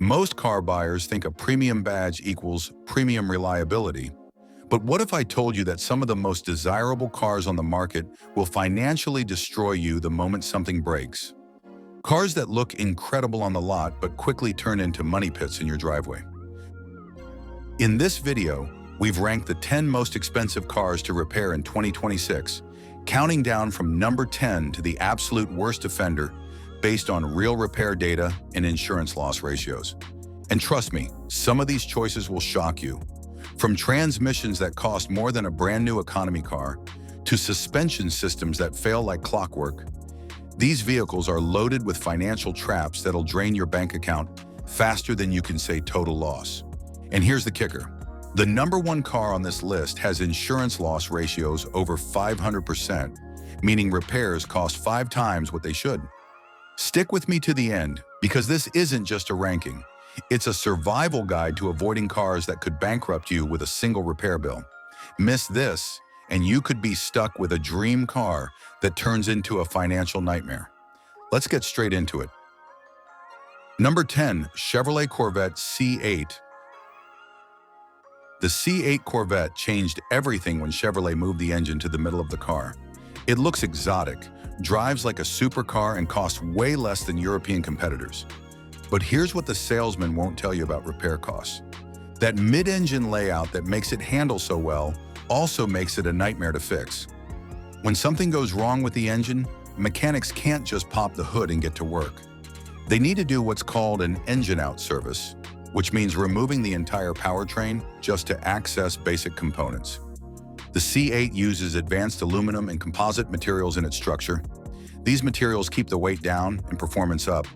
Most car buyers think a premium badge equals premium reliability. But what if I told you that some of the most desirable cars on the market will financially destroy you the moment something breaks? Cars that look incredible on the lot but quickly turn into money pits in your driveway. In this video, we've ranked the 10 most expensive cars to repair in 2026, counting down from number 10 to the absolute worst offender based on real repair data and insurance loss ratios. And trust me, some of these choices will shock you. From transmissions that cost more than a brand new economy car, to suspension systems that fail like clockwork, these vehicles are loaded with financial traps that'll drain your bank account faster than you can say total loss. And here's the kicker. The number one car on this list has insurance loss ratios over 500%, meaning repairs cost 5 times what they should. Stick with me to the end, because this isn't just a ranking. It's a survival guide to avoiding cars that could bankrupt you with a single repair bill. Miss this, and you could be stuck with a dream car that turns into a financial nightmare. Let's get straight into it. Number 10, Chevrolet Corvette C8. The C8 Corvette changed everything when Chevrolet moved the engine to the middle of the car. It looks exotic, drives like a supercar, and costs way less than European competitors. But here's what the salesman won't tell you about repair costs. That mid-engine layout that makes it handle so well also makes it a nightmare to fix. When something goes wrong with the engine, mechanics can't just pop the hood and get to work. They need to do what's called an engine-out service, which means removing the entire powertrain just to access basic components. The C8 uses advanced aluminum and composite materials in its structure. These materials keep the weight down and performance up,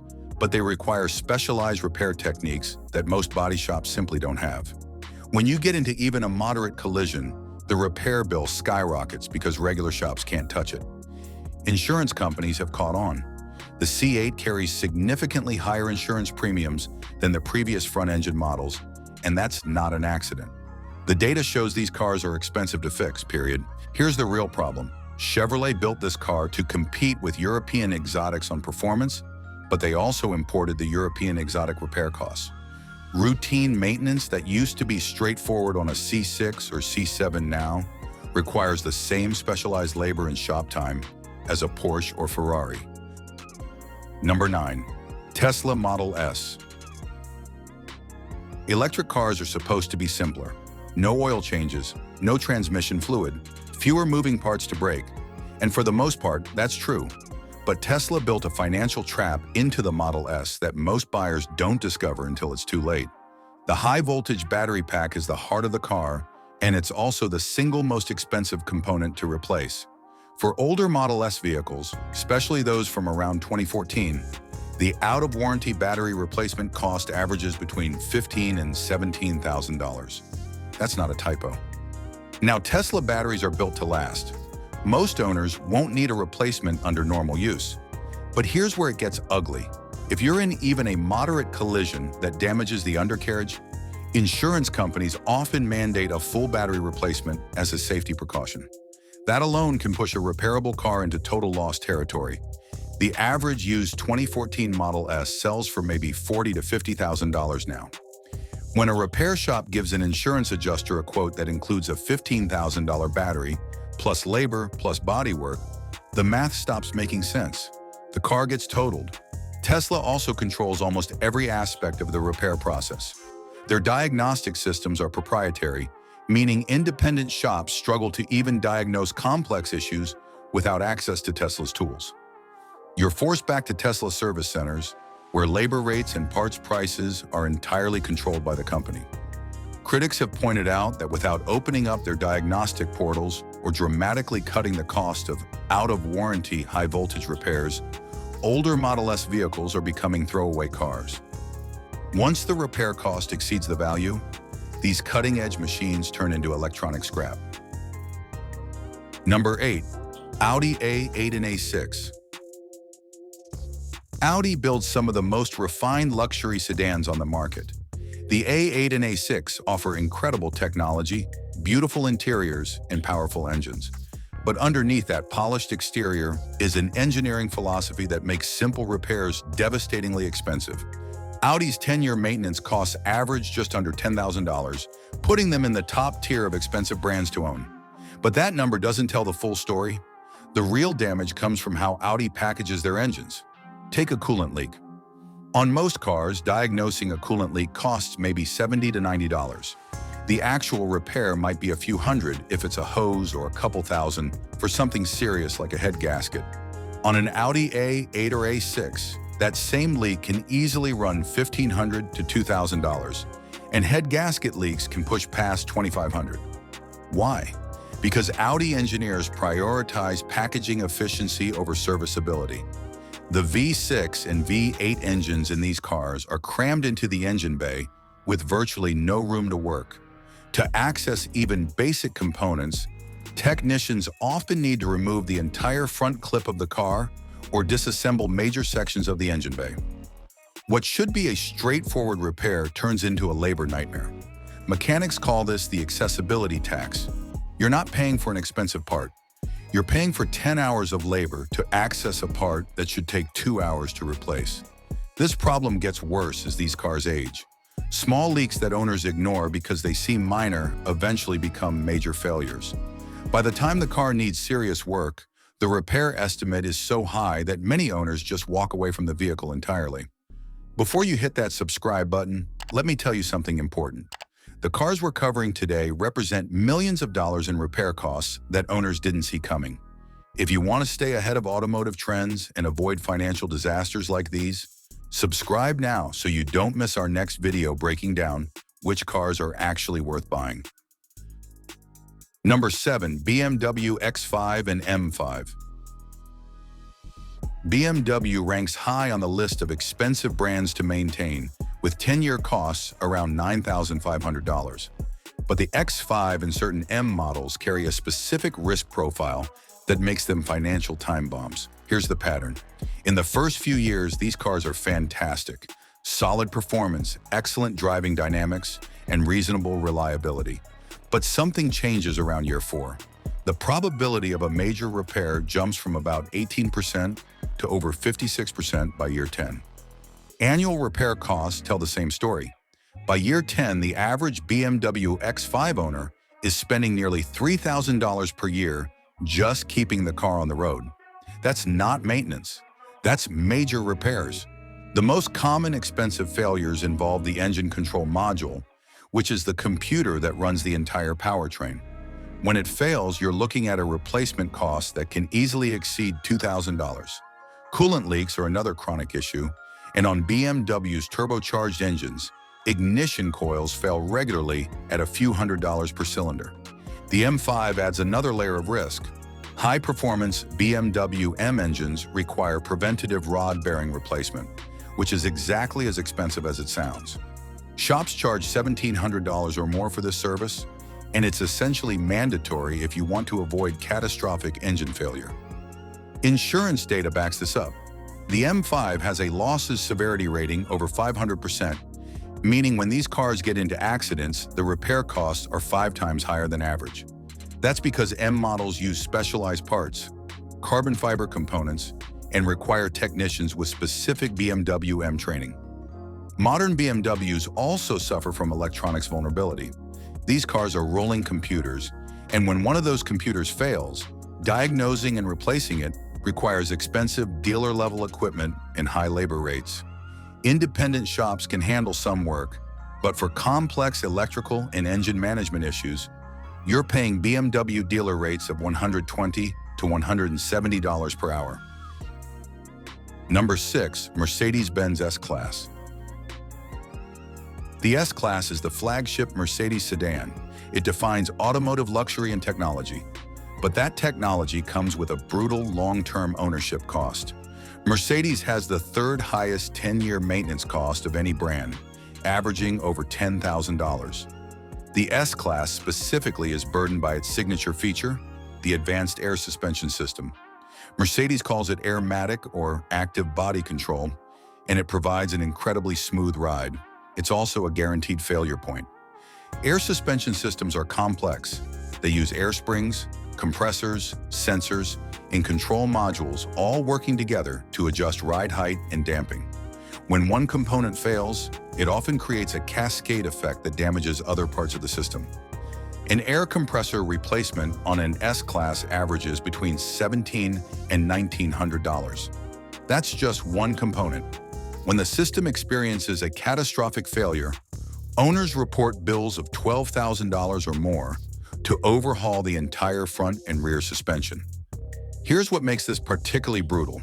but they require specialized repair techniques that most body shops simply don't have. When you get into even a moderate collision, the repair bill skyrockets because regular shops can't touch it. Insurance companies have caught on. The C8 carries significantly higher insurance premiums than the previous front-engine models, and that's not an accident. The data shows these cars are expensive to fix, period. Here's the real problem. Chevrolet built this car to compete with European exotics on performance, but they also imported the European exotic repair costs. Routine maintenance that used to be straightforward on a C6 or C7 now requires the same specialized labor and shop time as a Porsche or Ferrari. Number 9, Tesla Model S. Electric cars are supposed to be simpler. No oil changes, no transmission fluid, fewer moving parts to brake. And for the most part, that's true. But Tesla built a financial trap into the Model S that most buyers don't discover until it's too late. The high-voltage battery pack is the heart of the car, and it's also the single most expensive component to replace. For older Model S vehicles, especially those from around 2014, the out-of-warranty battery replacement cost averages between $15,000 and $17,000. That's not a typo. Now, Tesla batteries are built to last. Most owners won't need a replacement under normal use. But here's where it gets ugly. If you're in even a moderate collision that damages the undercarriage, insurance companies often mandate a full battery replacement as a safety precaution. That alone can push a repairable car into total loss territory. The average used 2014 Model S sells for maybe $40,000 to $50,000 now. When a repair shop gives an insurance adjuster a quote that includes a $15,000 battery, plus labor, plus bodywork, the math stops making sense. The car gets totaled. Tesla also controls almost every aspect of the repair process. Their diagnostic systems are proprietary, meaning independent shops struggle to even diagnose complex issues without access to Tesla's tools. You're forced back to Tesla service centers, where labor rates and parts prices are entirely controlled by the company. Critics have pointed out that without opening up their diagnostic portals or dramatically cutting the cost of out-of-warranty high-voltage repairs, older Model S vehicles are becoming throwaway cars. Once the repair cost exceeds the value, these cutting-edge machines turn into electronic scrap. Number 8, Audi A8 and A6. Audi builds some of the most refined luxury sedans on the market. The A8 and A6 offer incredible technology, beautiful interiors, and powerful engines. But underneath that polished exterior is an engineering philosophy that makes simple repairs devastatingly expensive. Audi's 10-year maintenance costs average just under $10,000, putting them in the top tier of expensive brands to own. But that number doesn't tell the full story. The real damage comes from how Audi packages their engines. Take a coolant leak. On most cars, diagnosing a coolant leak costs maybe $70 to $90. The actual repair might be a few hundred if it's a hose or a couple thousand for something serious like a head gasket. On an Audi A8 or A6, that same leak can easily run $1,500 to $2,000, and head gasket leaks can push past $2,500. Why? Because Audi engineers prioritize packaging efficiency over serviceability. The V6 and V8 engines in these cars are crammed into the engine bay with virtually no room to work. To access even basic components, technicians often need to remove the entire front clip of the car or disassemble major sections of the engine bay. What should be a straightforward repair turns into a labor nightmare. Mechanics call this the accessibility tax. You're not paying for an expensive part. You're paying for 10 hours of labor to access a part that should take 2 hours to replace. This problem gets worse as these cars age. Small leaks that owners ignore because they seem minor eventually become major failures. By the time the car needs serious work, the repair estimate is so high that many owners just walk away from the vehicle entirely. Before you hit that subscribe button, let me tell you something important. The cars we're covering today represent millions of dollars in repair costs that owners didn't see coming. If you want to stay ahead of automotive trends and avoid financial disasters like these, subscribe now so you don't miss our next video breaking down which cars are actually worth buying. Number 7. BMW X5 and M5. BMW ranks high on the list of expensive brands to maintain, with 10-year costs around $9,500. But the X5 and certain M models carry a specific risk profile that makes them financial time bombs. Here's the pattern. In the first few years, these cars are fantastic. Solid performance, excellent driving dynamics, and reasonable reliability. But something changes around year 4. The probability of a major repair jumps from about 18% to over 56% by year 10. Annual repair costs tell the same story. By year 10, the average BMW X5 owner is spending nearly $3,000 per year just keeping the car on the road. That's not maintenance. That's major repairs. The most common expensive failures involve the engine control module, which is the computer that runs the entire powertrain. When it fails, you're looking at a replacement cost that can easily exceed $2,000. Coolant leaks are another chronic issue, and on BMW's turbocharged engines, ignition coils fail regularly at a few $100s per cylinder. The M5 adds another layer of risk. High-performance BMW M engines require preventative rod bearing replacement, which is exactly as expensive as it sounds. Shops charge $1,700 or more for this service, and it's essentially mandatory if you want to avoid catastrophic engine failure. Insurance data backs this up. The M5 has a losses severity rating over 500%, meaning when these cars get into accidents, the repair costs are 5 times higher than average. That's because M models use specialized parts, carbon fiber components, and require technicians with specific BMW M training. Modern BMWs also suffer from electronics vulnerability. These cars are rolling computers, and when one of those computers fails, diagnosing and replacing it requires expensive dealer-level equipment and high labor rates. Independent shops can handle some work, but for complex electrical and engine management issues, you're paying BMW dealer rates of $120 to $170 per hour. Number 6. Mercedes-Benz S-Class. The S-Class is the flagship Mercedes sedan. It defines automotive luxury and technology. But that technology comes with a brutal long-term ownership cost. Mercedes has the third highest 10-year maintenance cost of any brand, averaging over $10,000. The S-Class specifically is burdened by its signature feature, the advanced air suspension system. Mercedes calls it Airmatic or active body control, and it provides an incredibly smooth ride. It's also a guaranteed failure point. Air suspension systems are complex. They use air springs, compressors, sensors, and control modules all working together to adjust ride height and damping. When one component fails, it often creates a cascade effect that damages other parts of the system. An air compressor replacement on an S-Class averages between $1,700 and $1,900. That's just one component. When the system experiences a catastrophic failure, owners report bills of $12,000 or more to overhaul the entire front and rear suspension. Here's what makes this particularly brutal.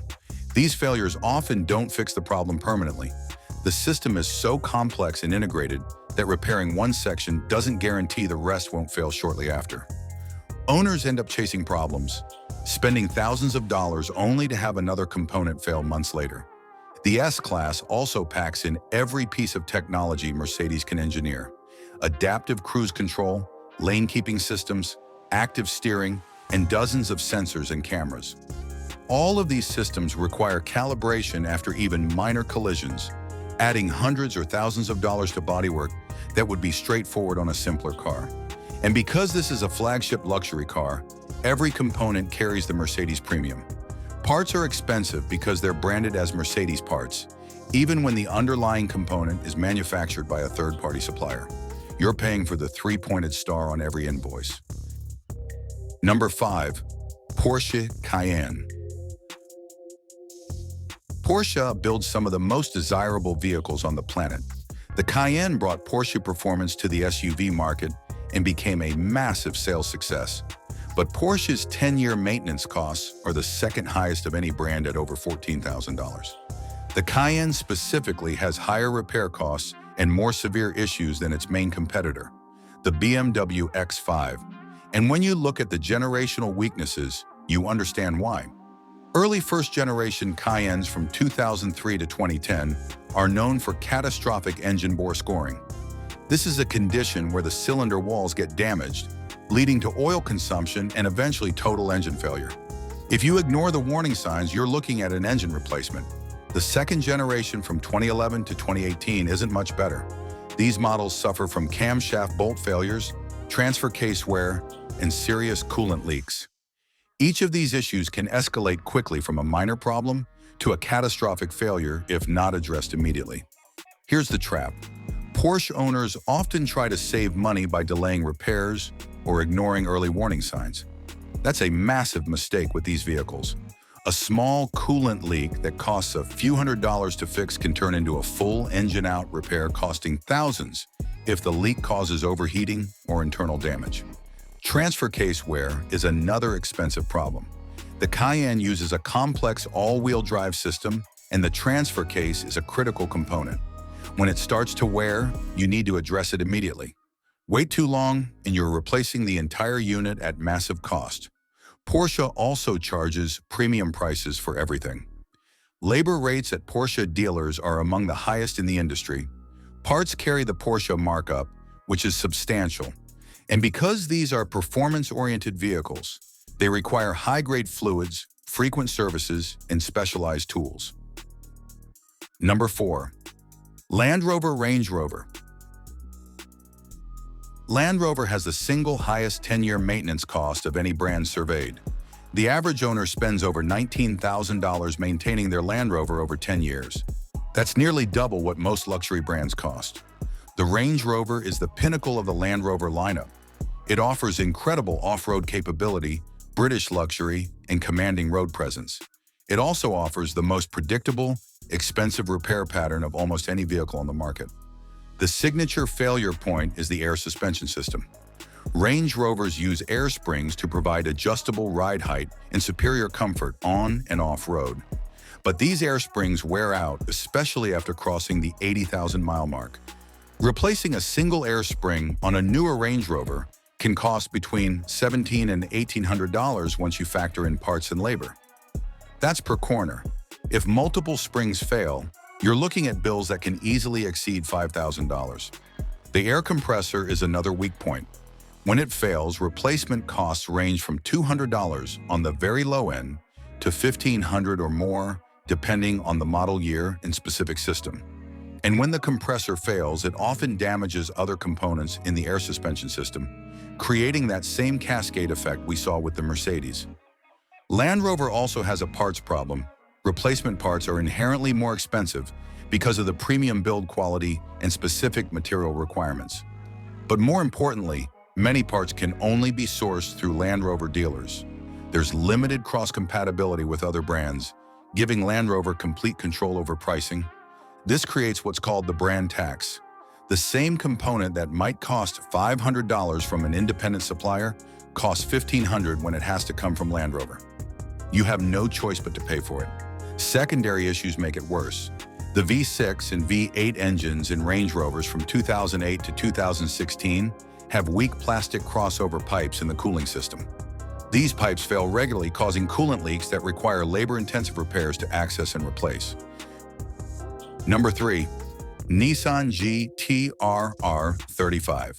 These failures often don't fix the problem permanently. The system is so complex and integrated that repairing one section doesn't guarantee the rest won't fail shortly after. Owners end up chasing problems, spending thousands of dollars only to have another component fail months later. The S-Class also packs in every piece of technology Mercedes can engineer: adaptive cruise control, lane-keeping systems, active steering, and dozens of sensors and cameras. All of these systems require calibration after even minor collisions, adding hundreds or thousands of dollars to bodywork that would be straightforward on a simpler car. And because this is a flagship luxury car, every component carries the Mercedes premium. Parts are expensive because they're branded as Mercedes parts, even when the underlying component is manufactured by a third-party supplier. You're paying for the three-pointed star on every invoice. Number 5. Porsche Cayenne. Porsche builds some of the most desirable vehicles on the planet. The Cayenne brought Porsche performance to the SUV market and became a massive sales success. But Porsche's 10-year maintenance costs are the second highest of any brand at over $14,000. The Cayenne specifically has higher repair costs and more severe issues than its main competitor, the BMW X5. And when you look at the generational weaknesses, you understand why. Early first-generation Cayennes from 2003 to 2010 are known for catastrophic engine bore scoring. This is a condition where the cylinder walls get damaged, leading to oil consumption and eventually total engine failure. If you ignore the warning signs, you're looking at an engine replacement. The second generation from 2011 to 2018 isn't much better. These models suffer from camshaft bolt failures, transfer case wear, and serious coolant leaks. Each of these issues can escalate quickly from a minor problem to a catastrophic failure if not addressed immediately. Here's the trap. Porsche owners often try to save money by delaying repairs or ignoring early warning signs. That's a massive mistake with these vehicles. A small coolant leak that costs a few $100s to fix can turn into a full engine-out repair costing thousands if the leak causes overheating or internal damage. Transfer case wear is another expensive problem. The Cayenne uses a complex all-wheel drive system, and the transfer case is a critical component. When it starts to wear, you need to address it immediately. Wait too long, and you're replacing the entire unit at massive cost. Porsche also charges premium prices for everything. Labor rates at Porsche dealers are among the highest in the industry. Parts carry the Porsche markup, which is substantial. And because these are performance-oriented vehicles, they require high-grade fluids, frequent services, and specialized tools. Number 4. Land Rover Range Rover. Land Rover has the single highest 10-year maintenance cost of any brand surveyed. The average owner spends over $19,000 maintaining their Land Rover over 10 years. That's nearly double what most luxury brands cost. The Range Rover is the pinnacle of the Land Rover lineup. It offers incredible off-road capability, British luxury, and commanding road presence. It also offers the most predictable, expensive repair pattern of almost any vehicle on the market. The signature failure point is the air suspension system. Range Rovers use air springs to provide adjustable ride height and superior comfort on and off-road. But these air springs wear out, especially after crossing the 80,000-mile mark. Replacing a single air spring on a newer Range Rover can cost between $1,700 and $1,800 once you factor in parts and labor. That's per corner. If multiple springs fail, you're looking at bills that can easily exceed $5,000. The air compressor is another weak point. When it fails, replacement costs range from $200 on the very low end to $1,500 or more, depending on the model year and specific system. And when the compressor fails, it often damages other components in the air suspension system, creating that same cascade effect we saw with the Mercedes. Land Rover also has a parts problem. replacement parts are inherently more expensive because of the premium build quality and specific material requirements. But more importantly, many parts can only be sourced through Land Rover dealers. There's limited cross-compatibility with other brands, giving Land Rover complete control over pricing. This creates what's called the brand tax. The same component that might cost $500 from an independent supplier costs $1,500 when it has to come from Land Rover. You have no choice but to pay for it. Secondary issues make it worse. The V6 and V8 engines in Range Rovers from 2008 to 2016 have weak plastic crossover pipes in the cooling system. These pipes fail regularly, causing coolant leaks that require labor-intensive repairs to access and replace. Number 3. Nissan GT-R R35.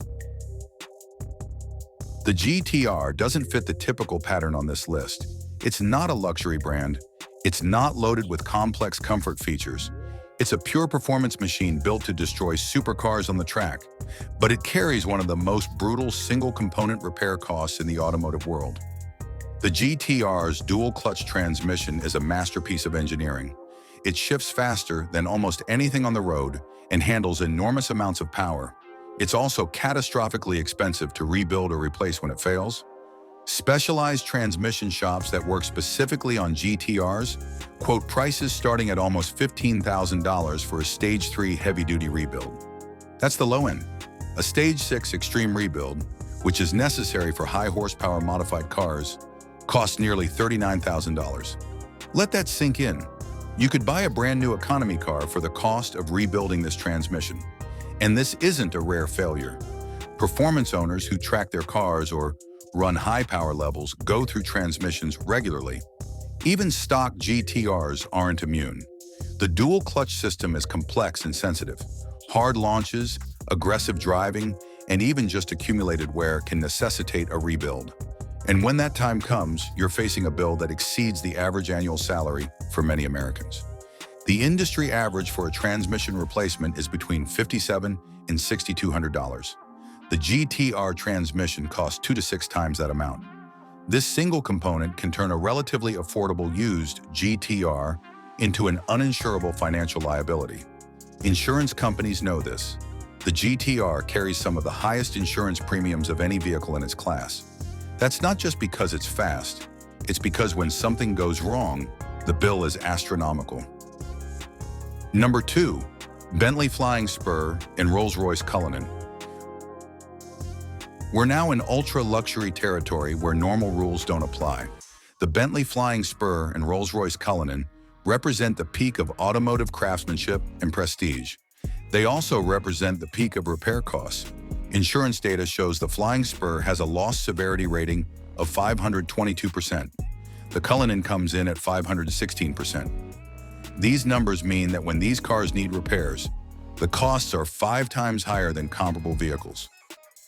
The GT-R doesn't fit the typical pattern on this list. It's not a luxury brand. It's not loaded with complex comfort features. It's a pure performance machine built to destroy supercars on the track. But it carries one of the most brutal single-component repair costs in the automotive world. The GT-R's dual-clutch transmission is a masterpiece of engineering. It shifts faster than almost anything on the road and handles enormous amounts of power. It's also catastrophically expensive to rebuild or replace when it fails. Specialized transmission shops that work specifically on GT-Rs quote prices starting at almost $15,000 for a Stage 3 heavy-duty rebuild. That's the low end. A Stage 6 extreme rebuild, which is necessary for high-horsepower modified cars, costs nearly $39,000. Let that sink in. You could buy a brand new economy car for the cost of rebuilding this transmission. And this isn't a rare failure. Performance owners who track their cars or run high power levels go through transmissions regularly. Even stock GT-Rs aren't immune. The dual clutch system is complex and sensitive. Hard launches, aggressive driving, and even just accumulated wear can necessitate a rebuild. And when that time comes, you're facing a bill that exceeds the average annual salary for many Americans. The industry average for a transmission replacement is between $5,700 and $6,200. The GT-R transmission costs 2 to 6 times that amount. This single component can turn a relatively affordable used GT-R into an uninsurable financial liability. Insurance companies know this. The GT-R carries some of the highest insurance premiums of any vehicle in its class. That's not just because it's fast. It's because when something goes wrong, the bill is astronomical. Number 2. Bentley Flying Spur and Rolls-Royce Cullinan. We're now in ultra-luxury territory where normal rules don't apply. The Bentley Flying Spur and Rolls-Royce Cullinan represent the peak of automotive craftsmanship and prestige. They also represent the peak of repair costs. Insurance data shows the Flying Spur has a loss severity rating of 522%. The Cullinan comes in at 516%. These numbers mean that when these cars need repairs, the costs are 5 times higher than comparable vehicles.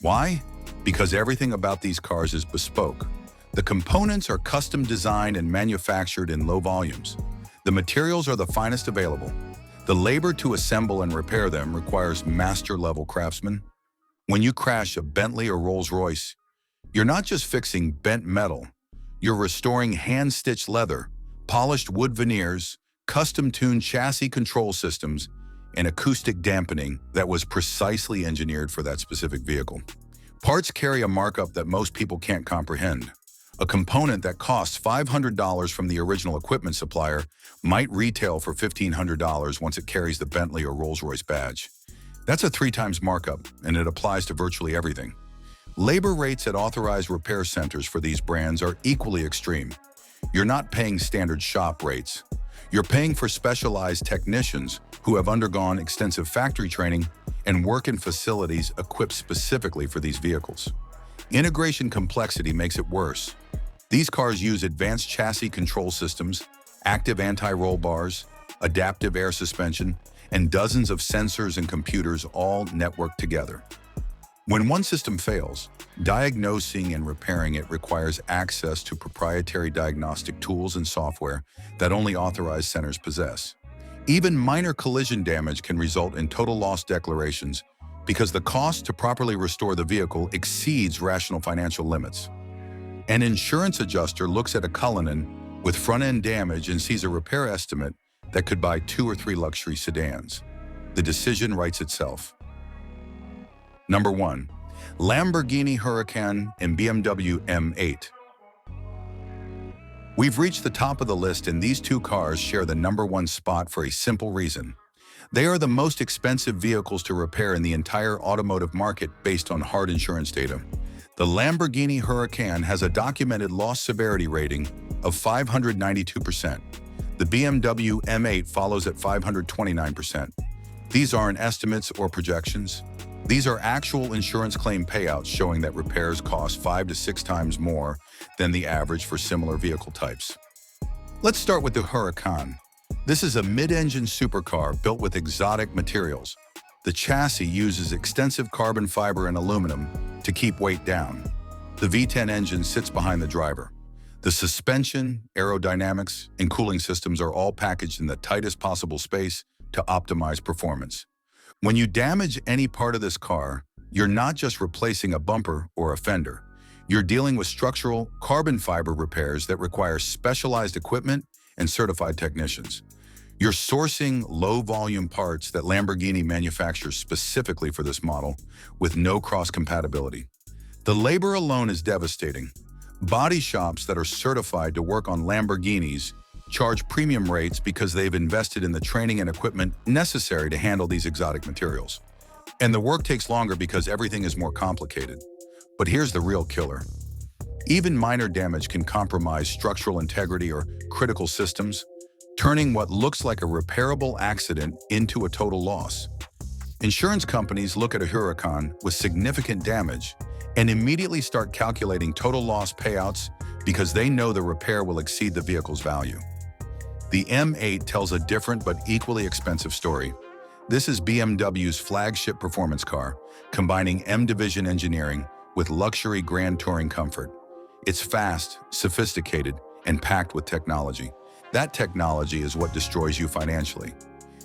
Why? Because everything about these cars is bespoke. The components are custom designed and manufactured in low volumes. The materials are the finest available. The labor to assemble and repair them requires master-level craftsmen. When you crash a Bentley or Rolls-Royce, you're not just fixing bent metal. You're restoring hand-stitched leather, polished wood veneers, custom-tuned chassis control systems, and acoustic dampening that was precisely engineered for that specific vehicle. Parts carry a markup that most people can't comprehend. A component that costs $500 from the original equipment supplier might retail for $1,500 once it carries the Bentley or Rolls-Royce badge. That's a 3 times markup, and it applies to virtually everything. Labor rates at authorized repair centers for these brands are equally extreme. You're not paying standard shop rates. You're paying for specialized technicians who have undergone extensive factory training and work in facilities equipped specifically for these vehicles. Integration complexity makes it worse. These cars use advanced chassis control systems, active anti-roll bars, adaptive air suspension, and dozens of sensors and computers all networked together. When one system fails, diagnosing and repairing it requires access to proprietary diagnostic tools and software that only authorized centers possess. Even minor collision damage can result in total loss declarations because the cost to properly restore the vehicle exceeds rational financial limits. An insurance adjuster looks at a Cullinan with front-end damage and sees a repair estimate that could buy 2 or 3 luxury sedans. The decision writes itself. Number 1. Lamborghini Huracan and BMW M8. We've reached the top of the list, and these two cars share the number 1 spot for a simple reason. They are the most expensive vehicles to repair in the entire automotive market based on hard insurance data. The Lamborghini Huracan has a documented loss severity rating of 592%. The BMW M8 follows at 529%. These aren't estimates or projections. These are actual insurance claim payouts showing that repairs cost 5 to 6 times more than the average for similar vehicle types. Let's start with the Huracan. This is a mid-engine supercar built with exotic materials. The chassis uses extensive carbon fiber and aluminum to keep weight down. The V10 engine sits behind the driver. The suspension, aerodynamics, and cooling systems are all packaged in the tightest possible space to optimize performance. When you damage any part of this car, you're not just replacing a bumper or a fender. You're dealing with structural carbon fiber repairs that require specialized equipment and certified technicians. You're sourcing low-volume parts that Lamborghini manufactures specifically for this model with no cross-compatibility. The labor alone is devastating. Body shops that are certified to work on Lamborghinis charge premium rates because they've invested in the training and equipment necessary to handle these exotic materials. And the work takes longer because everything is more complicated. But here's the real killer. Even minor damage can compromise structural integrity or critical systems, turning what looks like a repairable accident into a total loss. Insurance companies look at a Huracan with significant damage and immediately start calculating total loss payouts because they know the repair will exceed the vehicle's value. The M8 tells a different but equally expensive story. This is BMW's flagship performance car, combining M-Division engineering with luxury grand touring comfort. It's fast, sophisticated, and packed with technology. That technology is what destroys you financially.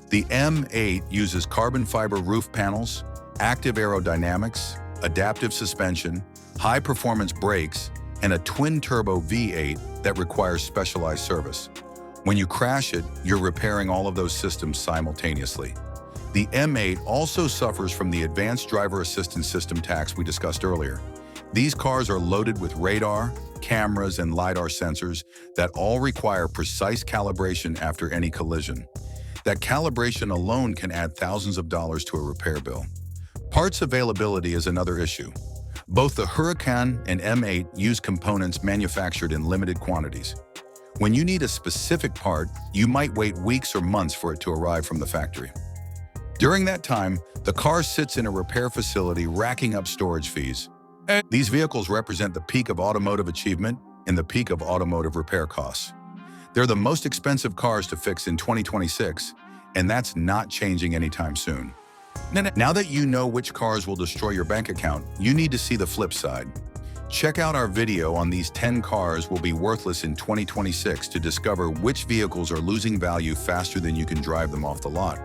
The M8 uses carbon fiber roof panels, active aerodynamics, adaptive suspension, high-performance brakes, and a twin-turbo V8 that requires specialized service. When you crash it, you're repairing all of those systems simultaneously. The M8 also suffers from the advanced driver assistance system tax we discussed earlier. These cars are loaded with radar, cameras, and LiDAR sensors that all require precise calibration after any collision. That calibration alone can add thousands of dollars to a repair bill. Parts availability is another issue. Both the Huracan and M8 use components manufactured in limited quantities. When you need a specific part, you might wait weeks or months for it to arrive from the factory. During that time, the car sits in a repair facility racking up storage fees. These vehicles represent the peak of automotive achievement and the peak of automotive repair costs. They're the most expensive cars to fix in 2026, and that's not changing anytime soon. Now that you know which cars will destroy your bank account, you need to see the flip side. Check out our video on these 10 cars will be worthless in 2026 to discover which vehicles are losing value faster than you can drive them off the lot.